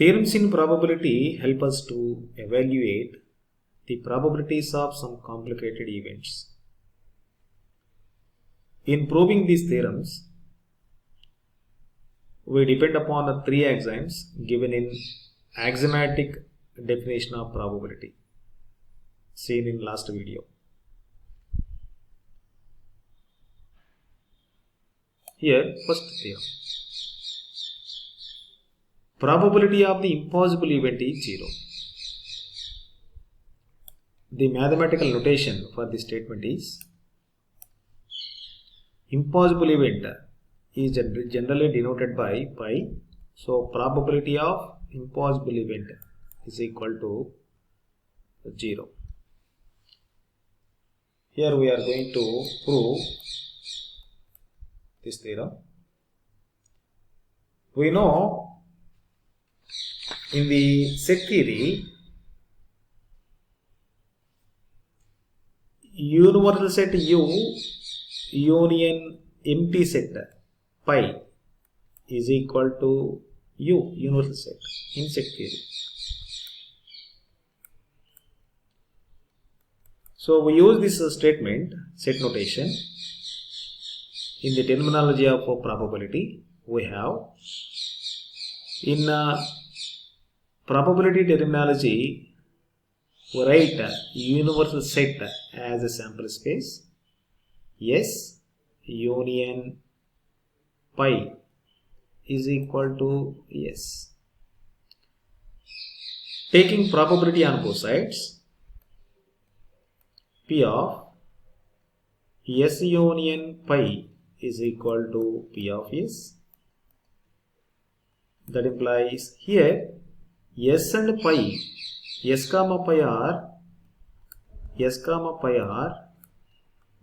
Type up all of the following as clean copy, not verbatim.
Theorems in probability help us to evaluate the probabilities of some complicated events. In proving these theorems, we depend upon the three axioms given in axiomatic definition of probability seen in last video. Here, first theorem. Probability of the impossible event is 0. The mathematical notation for this statement is impossible event is generally denoted by pi. So, probability of impossible event is equal to 0. Here we are going to prove this theorem. We know in the set theory, universal set U union empty set pi is equal to U, universal set, in set theory. So we use this statement, set notation. In the terminology of probability, we have in probability terminology, we write universal set as a sample space. S union pi is equal to S. Taking probability on both sides, P of S union pi is equal to P of S. That implies here S and pi, S comma pi are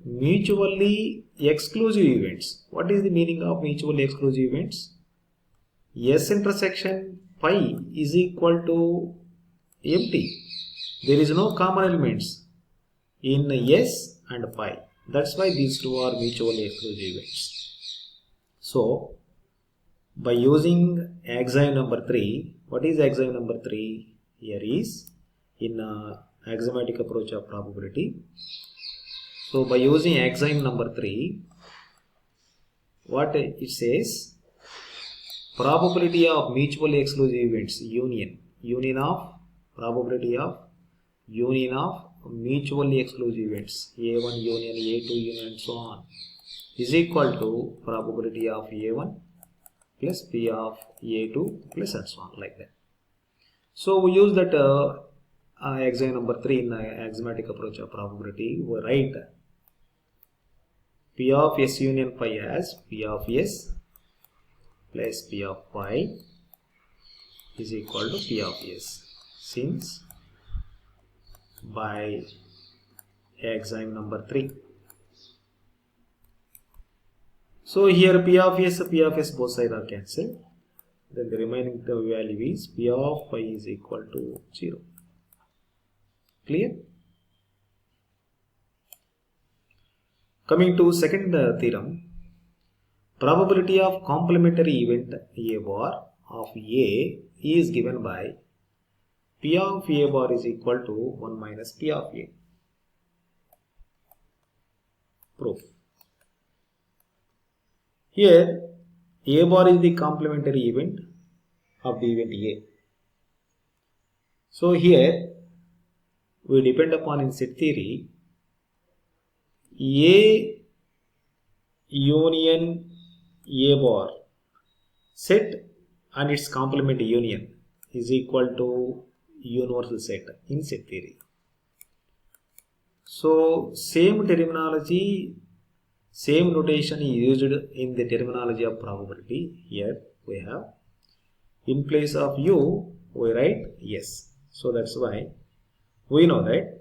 mutually exclusive events. What is the meaning of mutually exclusive events? S intersection pi is equal to empty. There is no common elements in S and pi. That's why these two are mutually exclusive events. So, by using axiom number 3, what is axiom number 3? Here is in axiomatic approach of probability. So, by using axiom number 3, what it says? Probability of mutually exclusive events, union of probability of union of mutually exclusive events, A1 union, A2 union and so on, is equal to probability of A1 plus P of A2 plus and so on, like that. So we use that axiom number 3 in the axiomatic approach of probability. We write P of S union pi as P of S plus P of pi is equal to P of S, since by axiom number 3. So here P of S both sides are cancelled. Then the remaining value is P of pi is equal to 0. Clear? Coming to second theorem, probability of complementary event A bar of A is given by P of A bar is equal to 1 minus P of A. Proof. Here A bar is the complementary event of the event A. So here we depend upon in set theory A union A bar set and its complement union is equal to universal set in set theory. So same terminology, same notation is used in the terminology of probability. Here we have in place of U we write S. So that's why we know that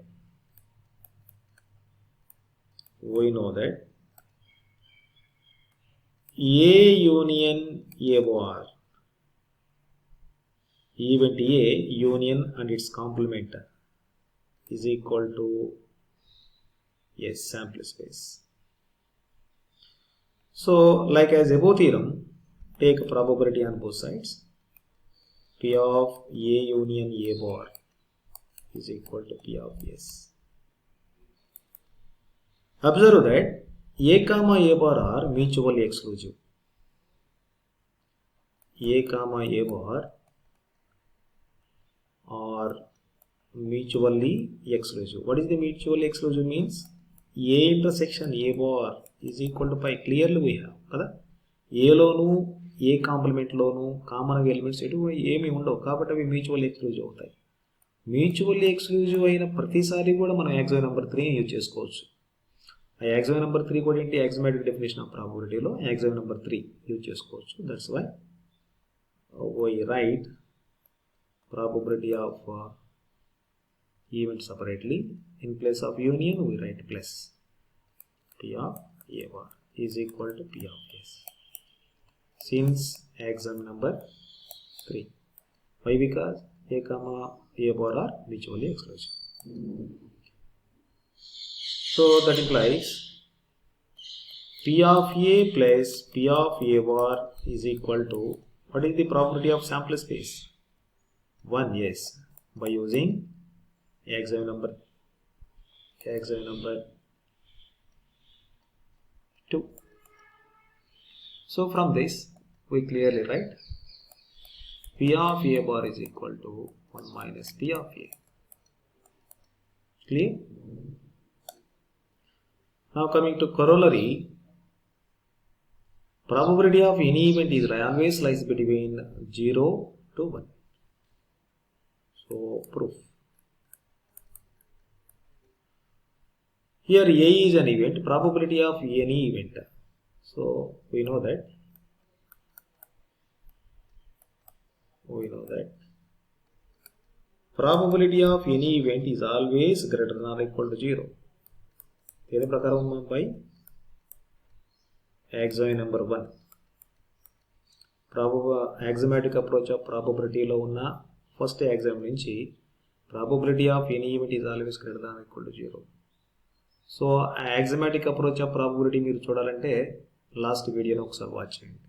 A union A bar, event A union and its complement is equal to S sample space. So like as above theorem, take probability on both sides. P of A union A bar is equal to P of S. Observe that A comma A bar are mutually exclusive. A comma A bar are mutually exclusive. What is the mutually exclusive means? A intersection A bar is equal to pi. Clearly we have kada A లోను A complement లోను common elements ఎటు ఏమి ఉండవు కాబట్టి అవి mutual exclusive అవుతాయి. Mutually exclusive అయిన ప్రతిసారి కూడా మనం యాక్సియం నెంబర్ 3 యూజ్ చేసుకోవచ్చు. ఆ యాక్సియం నెంబర్ 3 కూడా ఏంటి యాక్సిమాటిక్ డెఫినేషన్ ఆఫ్ ప్రాబబిలిటీలో యాక్సియం నెంబర్ 3 యూజ్ చేసుకోవచ్చు. That's why we write probability of event separately. In place of union we write plus P of A bar is equal to P of S. Since axiom number 3. Why? Because A comma A bar are mutually exclusive. So that implies P of A plus P of A bar is equal to, what is the probability of sample space? 1, yes, by using axiom number 2. So from this we clearly write P of A bar is equal to 1 minus P of A. Clear? Now coming to corollary, probability of any event is always lies between 0 to 1. So proof. Here A is an event, probability of any event. So we know that probability of any event is always greater than or equal to 0. దీని ప్రకారం by axiom number 1 axiomatic approach of probability లో ఉన్న first axiom నుంచి probability of any event is always greater than or equal to 0. So axiomatic approach of probability మీరు చూడాలంటే last వీడియోని ఒకసారి watch చేయండి.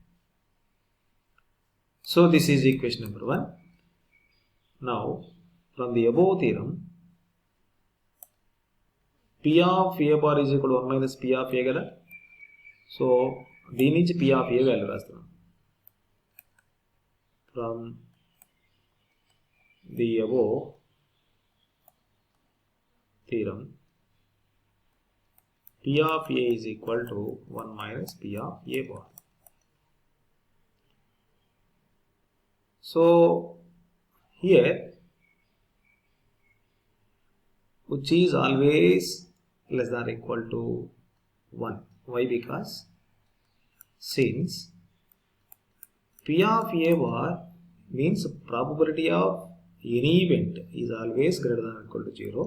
So this is equation number 1. Now from the above theorem P of A bar is equal to 1 minus P of A కదా. So దీని నుంచి P of A value రాస్తున్నాం. From the above theorem P of A is equal to 1 minus P of A bar. So here which is always less than or equal to 1. Why? Because since P of A bar means probability of any event is always greater than or equal to 0.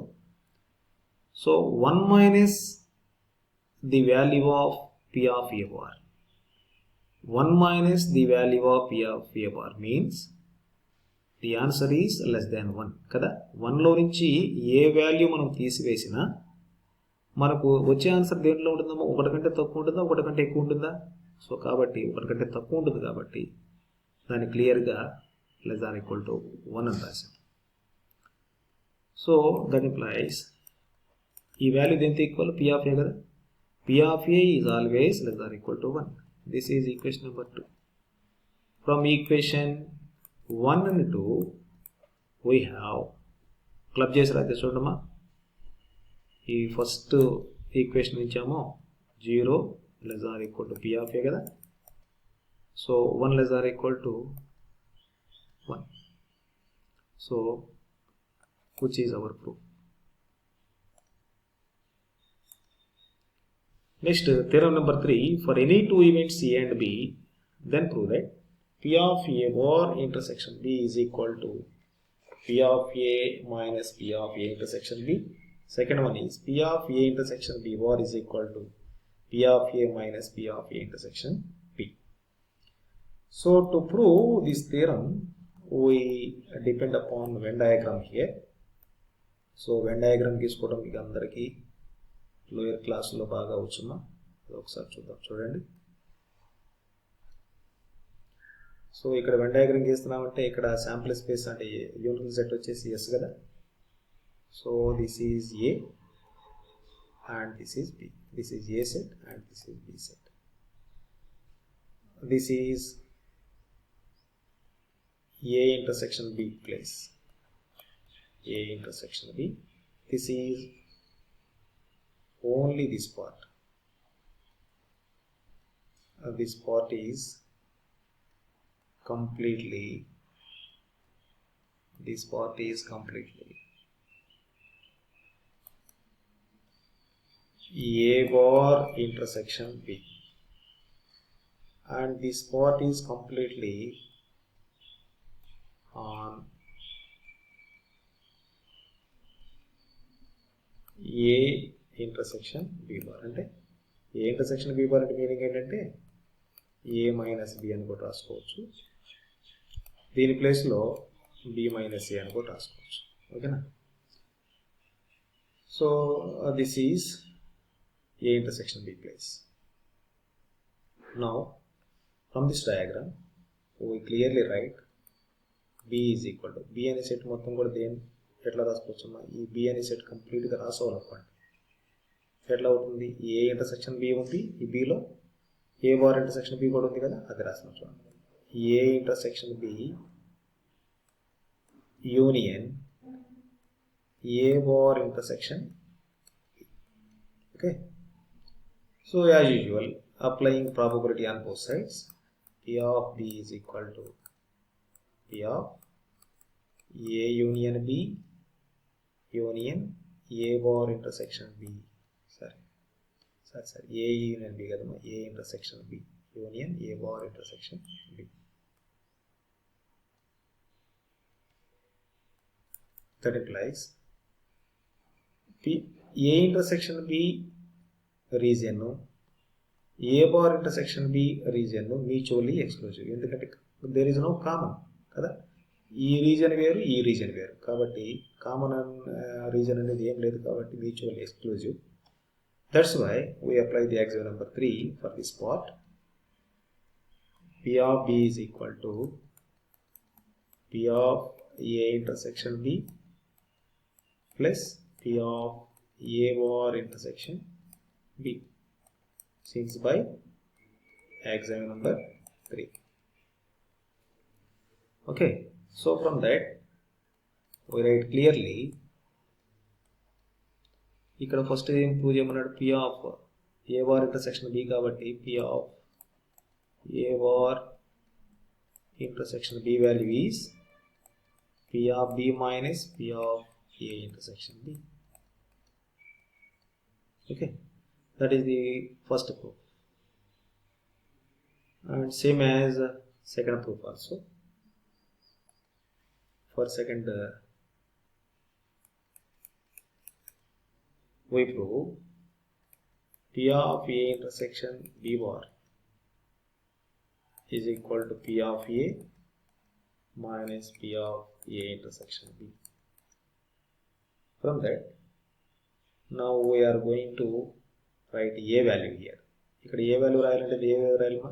So 1 minus the value of P of A bar. 1 minus the value of P of A bar means the answer is less than 1 కదా. 1 లో నుంచి ఏ value మనం తీసివేసినా మనకు వచ్చే answer దేంట్లో ఉంటుందో, ఒకటి కంటే తక్కువ ఉంటుందా ఒకటి కంటే ఎక్కువ ఉంటుందా? సో కాబట్టి ఒకటి కంటే తక్కువ ఉంటుంది కాబట్టి దాన్ని క్లియర్గా లెస్ దాన్ ఈక్వల్ టు 1 అని రాశాం. సో దట్ ఇంప్లైస్ ఈ వాల్యూ దేంతో ఈక్వల్ P of A కదా. P of A is always less than equal to 1. This is equation number 2. From equation 1 and 2 we have club చేసి రాస్తే చూడమ్మా. ఈ first equation ఇచ్చామో 0 less than equal to P of A కదా. So 1 less than equal to 1. So which is our proof. Next, theorem number 3, for any two events A and B, then prove that P of A bar intersection B is equal to P of A minus P of A intersection B. Second one is P of A intersection B bar is equal to P of A minus P of A intersection B. So to prove this theorem, we depend upon Venn diagram here. So Venn diagram తీసుకోవడం మీకు అందరికీ lower క్లాస్లో బాగా వచ్చుమా, అది ఒకసారి చూద్దాం. చూడండి. So ఇక్కడ వెన్ డయాగ్రామ్ గీస్తున్నామంటే ఇక్కడ శాంపుల్ స్పేస్ అంటే యూనిఫామ్ సెట్ వచ్చేసి ఎస్ కదా. So this is a and this is B. This is A set and this is B set. This is A intersection B place. A intersection B. This is only this part. This part is completely. This part is completely A bar intersection B, and this part is completely on A intersection B bar. అంటే A intersection B bar అంటే meaning ఏంటంటే A minus B అని కూడా రాసుకోవచ్చు. దీని ప్లేస్లో B minus A అని కూడా రాసుకోవచ్చు. ఓకేనా. So this is A intersection B place. Now from this diagram we clearly write B is equal to B అనే సెట్ మొత్తం కూడా దేని ఎట్లా రాసుకోవచ్చు. ఈ B అనే సెట్ కంప్లీట్గా రాసుకోవాలనుకోండి. ఎట్లా అవుతుంది, A ఇంటర్సెక్షన్ B ఉంది, ఈ Bలో A బార్ ఇంటర్సెక్షన్ B కూడా ఉంది కదా, అది రాసిన చూడండి. A intersection B union A bar intersection B. Okay. So as usual, applying probability on both sides, P of B is equal to P of A union B union A bar intersection B. Sorry, A union B kadama, A intersection B union A bar intersection B. That implies A intersection B region, A bar intersection B region mutually exclusive. ఎందుకంటే there is no common కదా, ఈ reason వేరు ఈ reason వేరు కాబట్టి common reason అనేది ఏం లేదు కాబట్టి mutually exclusive. That's why we apply the axiom number 3 for this part. P of B is equal to P of A intersection B plus P of A bar intersection B, since by axiom number 3. Okay, so from that we write clearly ఇక్కడ first ఏం prove చేయమన్నాడు, P of A bar intersection B కాబట్టి P of A bar intersection B value is P of B minus P of A intersection B. Okay, that is the first proof, and same as second proof also. For second we prove P of A intersection B bar is equal to P of A minus P of A intersection B. From that, now we are going to write A value here. ఇక్కడ A value రాయాలంటే ఏ రాయాలమ్మా,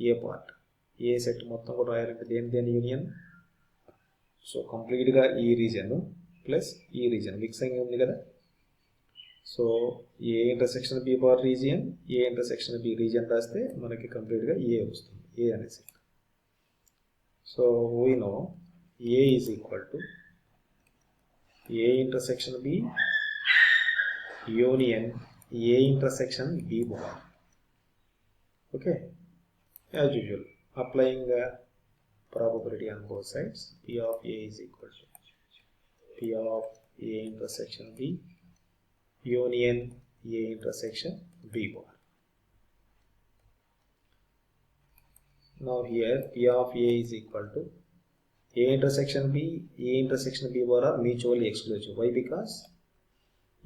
A part A set మొత్తం కూడా రాయాలంటే దేని union. So కంప్లీట్గా ఈ reason plus ఈ reason mixing ఉంది కదా. So A intersection B bar region, A intersection B region రాస్తే మనకి కంప్లీట్గా A వస్తుంది, A అనే set. So we know A is equal to A intersection B union A intersection B bar. Okay, as usual, applying probability on both sides, P of A is equal to P of A intersection B union A intersection B bar. Now here P of A is equal to A intersection B, A intersection B bar are mutually exclusive. Why? Because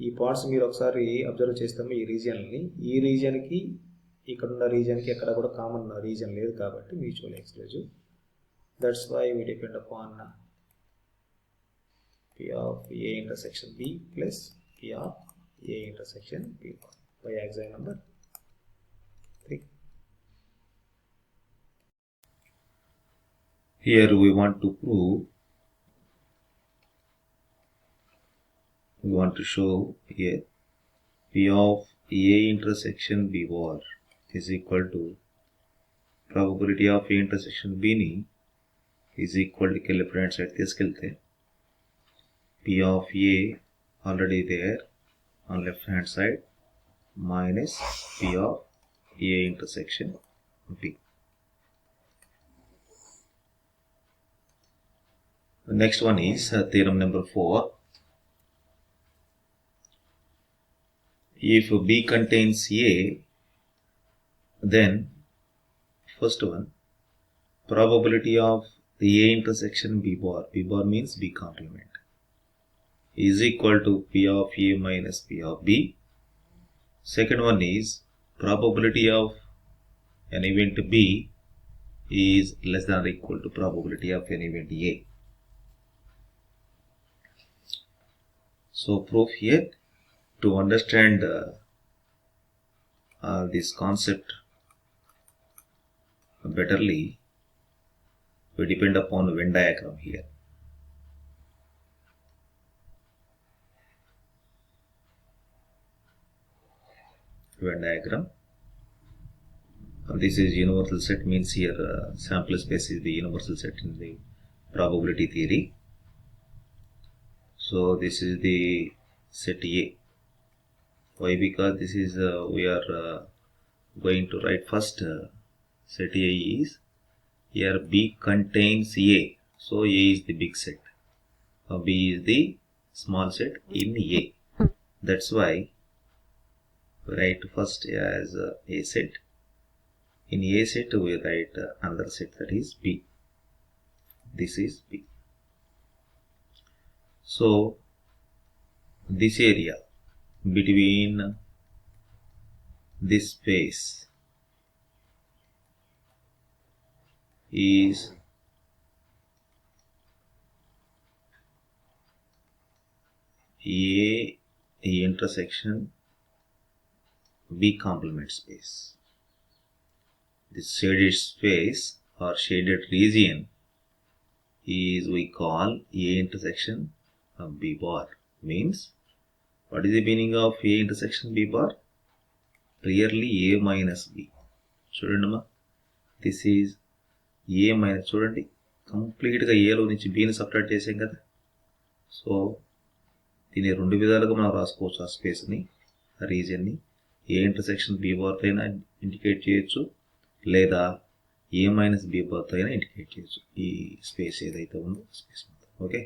ఈ parts మీరు ఒకసారి observe చేస్తాము, ఈ రీజియన్ని, ఈ రీజియన్కి ఇక్కడున్న రీజియన్కి ఎక్కడ కూడా common region లేదు కాబట్టి mutual exclusive. That's why we depend upon P of A intersection B plus P of A intersection B by axiom number 3. Here we want to show here P of A intersection B bar is equal to probability of A intersection B ni is equal to left hand side తీసుకెళ్తే P of A already there on left hand side minus P of A intersection B. The next one is theorem number 4. If B contains A, then first one, probability of the A intersection B bar means B complement, is equal to P of A minus P of B. Second one is probability of an event B is less than or equal to probability of an event A. So proof here, to understand this concept betterly, we depend upon Venn diagram here. Venn diagram. This is universal set, means here sample space is the universal set in the probability theory. So this is the set A. Why? Because this is we are going to write first set A is here B contains A. So A is the big set. B is the small set in A. That's why we write first as A set. In A set we write another set, that is B. This is B. So this area between this space is A intersection B complement space. This shaded space or shaded region is we call A intersection B bar. Means, what is the meaning of A intersection B bar? Clearly A minus B. చూడండి, this is A minus, చూడండి కంప్లీట్గా ఏలో నుంచి బీని separate చేసాం కదా. So దీన్ని రెండు విధాలుగా మనం రాసుకోవచ్చు. ఆ స్పేస్ని, ఆ రీజియన్ని ఏ ఇంటర్సెక్షన్ బీ బార్తో అయినా ఇండికేట్ చేయొచ్చు, లేదా ఏ మైనస్ బీ బార్తో అయినా ఇండికేట్ చేయొచ్చు. ఈ స్పేస్ ఏదైతే ఉందో స్పేస్ మొత్తం. Okay,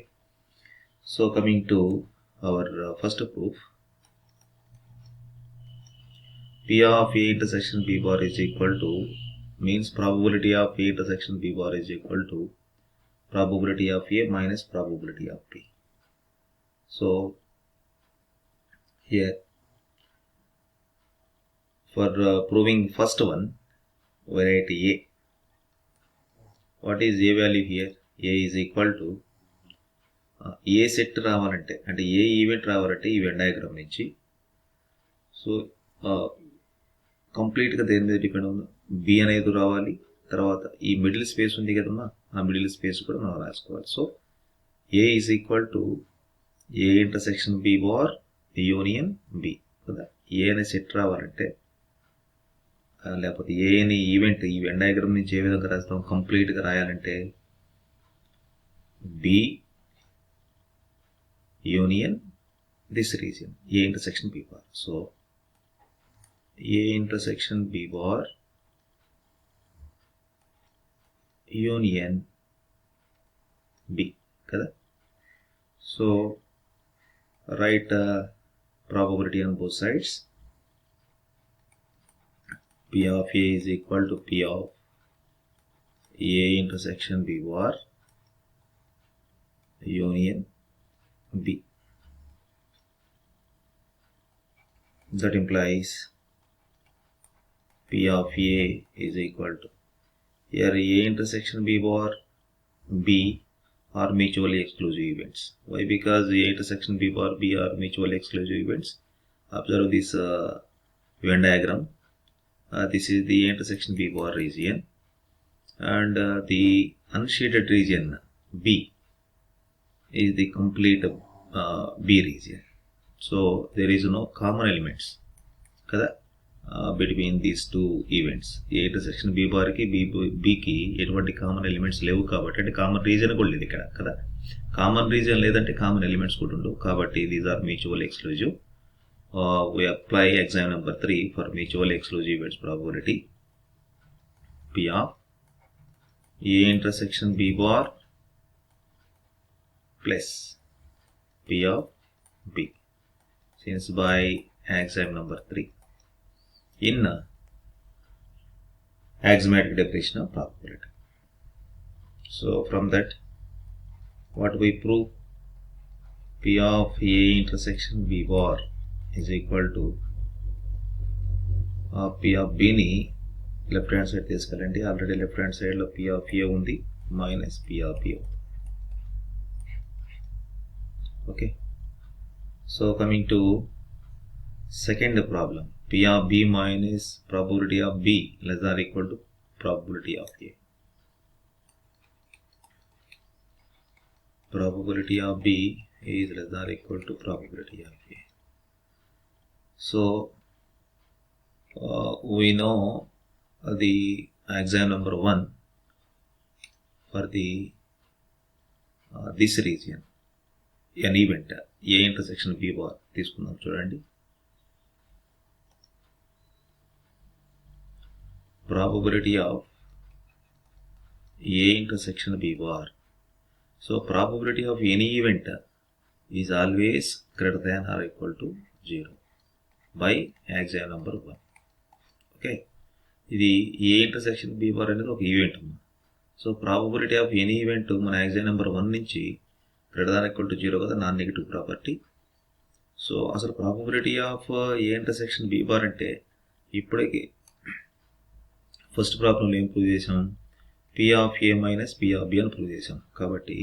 so coming to our first proof. P of A intersection B bar is equal to, means probability of A intersection B bar is equal to probability of A minus probability of B. So here for proving first one, we write A. What is A value here? A is equal to A set రావాలంటే, అంటే ఏ event రావాలంటే ఈ Venn diagram నుంచి, so కంప్లీట్గా దేని మీద depend ఉంది, B అనేది రావాలి. తర్వాత ఈ మిడిల్ స్పేస్ ఉంది కదమ్మా, ఆ మిడిల్ స్పేస్ కూడా మనం రాసుకోవాలి. So A is equal to A intersection B bar union B కదా. ఏ అనే సెట్ రావాలంటే, లేకపోతే ఏ అనే ఈవెంట్ ఈ వెన్ డయాగ్రామ్ నుంచి ఏ విధంగా రాస్తాం, కంప్లీట్గా రాయాలంటే B union this region A intersection B bar. So A intersection B bar union B kada. So write probability on both sides. P of A is equal to P of A intersection B bar union B. That implies P of A is equal to, here A intersection B bar B are mutually exclusive events. Why? Because A intersection B bar B are mutually exclusive events. Observe this Venn diagram. This is the A intersection B bar region, and the unshaded region B is the complete B region. So there is no common elements kada between these two events. A intersection B bar ki B ki ఎటువంటి common elements లేవు కాబట్టి అంటే common region కూడా లేదు ఇక్కడ కదా. Common region లేదంటే common elements కూడా ఉండవు కాబట్టి these are mutual exclusive. We apply exam number 3 for mutual exclusive events probability. P of A intersection B bar plus P of B since by exam number 3 in axiomatic definition of probability. So from that what we prove, P of A intersection B bar is equal to P of B ని left hand side తీసుకెళ్ళండి. Already left hand side లో P of A ఉంది minus P of B. Okay, so coming to second problem, P of B minus probability of B less than or equal to probability of A. Probability of B is less than or equal to probability of A. So we know the exam number 1 for the this region an event A intersection B bar తీసుకుందాం. చూడండి, probability of A intersection B bar. So probability of any event is always greater than or equal to 0 by exam number 1. Okay, ఇది A intersection B bar అనేది ఒక event. So probability of any event మన exam number 1 నుంచి greater than equal to 0 కదా, non negative property. So అసలు probability of A intersection B bar అంటే ఇప్పటికి first ప్రాబ్లంలో ఏం ప్రూవ్ చేసాం, P of A minus P of B అని ప్రూవ్ చేసాం. కాబట్టి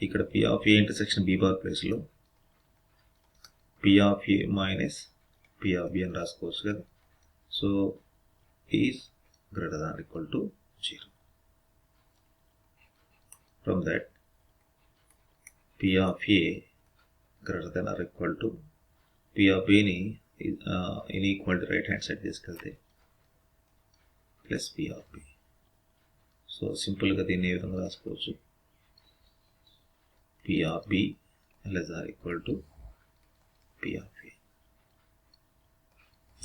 ఇక్కడ P of A intersection B bar ప్లేస్లో P of A minus P of B అని రాసుకోవచ్చు కదా. So is greater than or equal to 0. From that P of A greater than or equal to P of B ని inequality right hand side తీసుకెళ్తే plus P of B. So సింపుల్గా దీన్ని ఏ విధంగా రాసుకోవచ్చు, P of B less than or equal to P of A.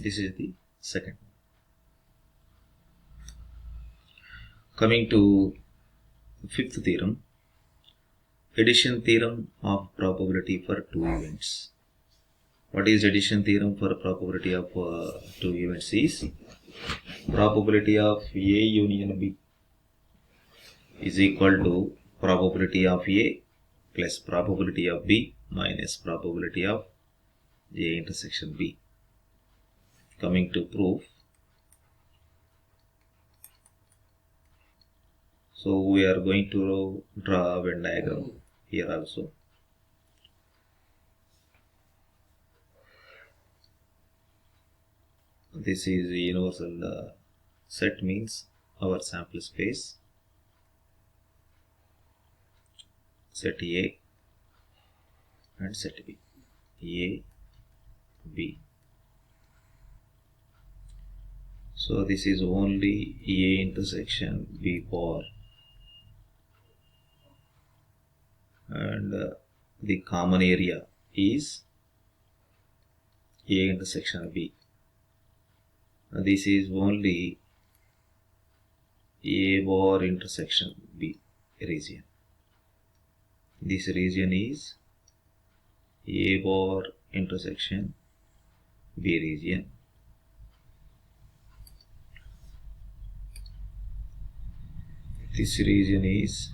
This is the second. Coming to fifth theorem, addition theorem of probability for two events. What is addition theorem for probability of two events is probability of A union B is equal to probability of A plus probability of B minus probability of A intersection B. Coming to proof, so we are going to draw a Venn diagram here also. This is the universal set, means our sample space, set A and set B, A, B. So this is only A intersection B bar, and the common area is A intersection B. This is only A bar intersection B region. This region is A bar intersection B region. This region is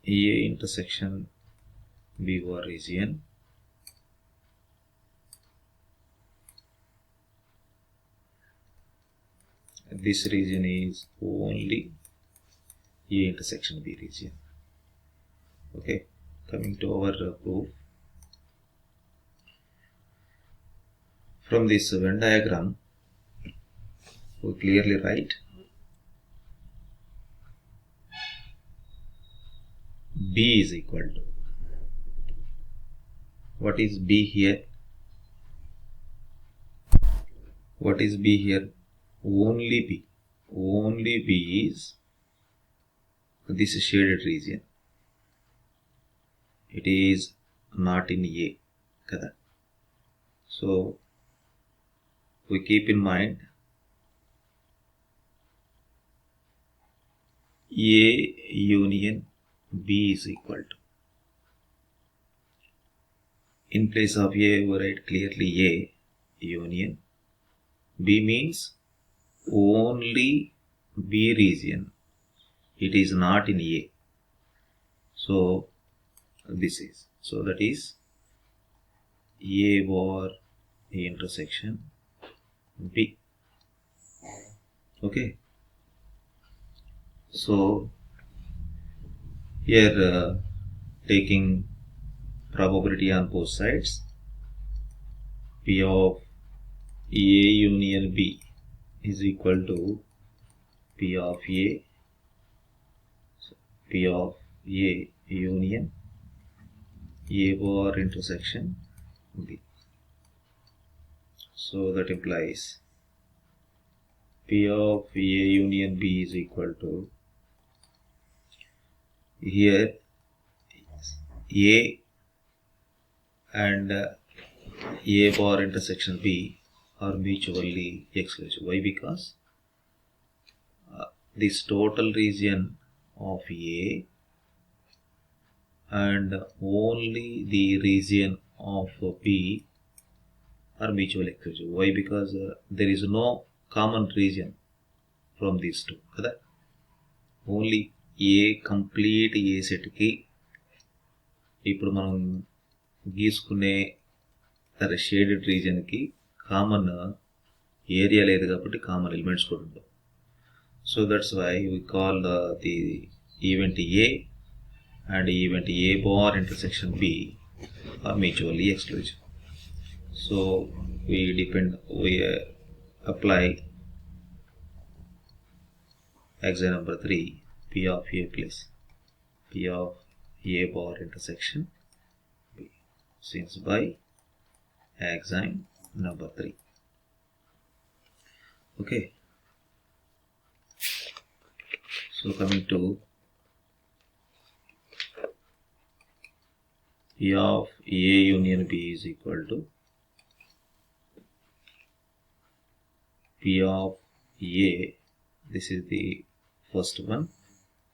A intersection B bar region. This region is only A intersection B region. Okay, coming to our proof, From this Venn diagram, we clearly write B is equal to, what is B here? What is B here? Only B. Only B is this shaded region. It is not in A. Kada. So we keep in mind A union B is equal to. In place of A, we write clearly A union. B means only B region. It is not in A. So this is. So that is A bar intersection B. Okay. So here taking probability on both sides, P of A union B is equal to P of A, P of A union A bar intersection B. So that implies P of A union B is equal to, here A and A bar intersection B are mutually exclusive. Why? Because this total region of A and only the region of B are mutually exclusive. Why? Because there is no common region from these two. Kada? Only A complete A set ki ఇప్పుడు మనం గీసుకునే shaded రీజియన్కి common area లేదు కాబట్టి common elements కూడా ఉండవు. So that's why we call the event A and event A bar intersection B are mutually exclusive. సో we apply example number 3, P of A plus P of A bar intersection B, since by example number 3. Okay, so coming to P of A union B is equal to P of A, this is the first one,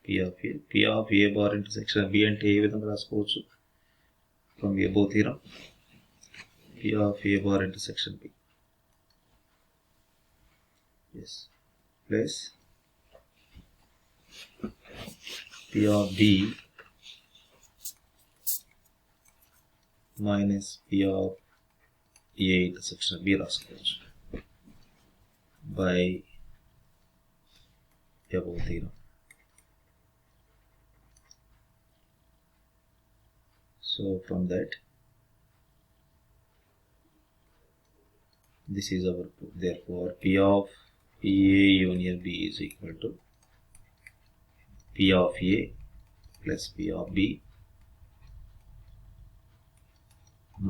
P of A bar intersection B అంటే ఏ విధంగా రాసుకోవచ్చు? From above theorem, P of A bar intersection B, yes, plus P of B minus P of A intersection B రాసుకోవచ్చు by above theorem. So from that, this is our proof. Therefore P of A union B is equal to P of A plus P of B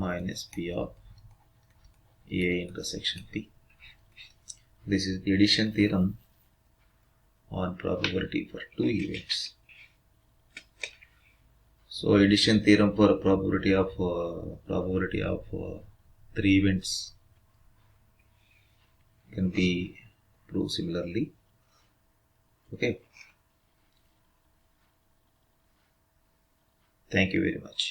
minus P of A intersection B. This is the addition theorem on probability for two events. So addition theorem for probability of three events can be proved similarly. Okay. Thank you very much.